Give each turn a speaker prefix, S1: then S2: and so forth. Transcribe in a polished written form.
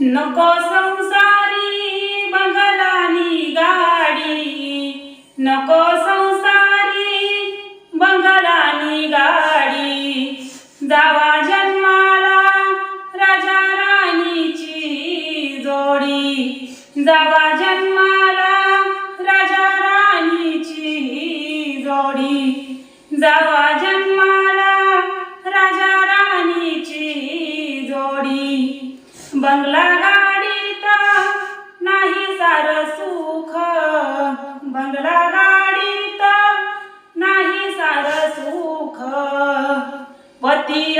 S1: नको संसारी बंगलानी गाडी, नको संसारी बंगलानी गाडी, जावा जन्माला राजा राणीची जोडी, जावा जन्माला राजा राणीची जोडी, जावा जन्माला राजा राणीची जोडी. बंगला गाडीत नाही सार सुख, बंगला गाडीत नाही सार सुख, पती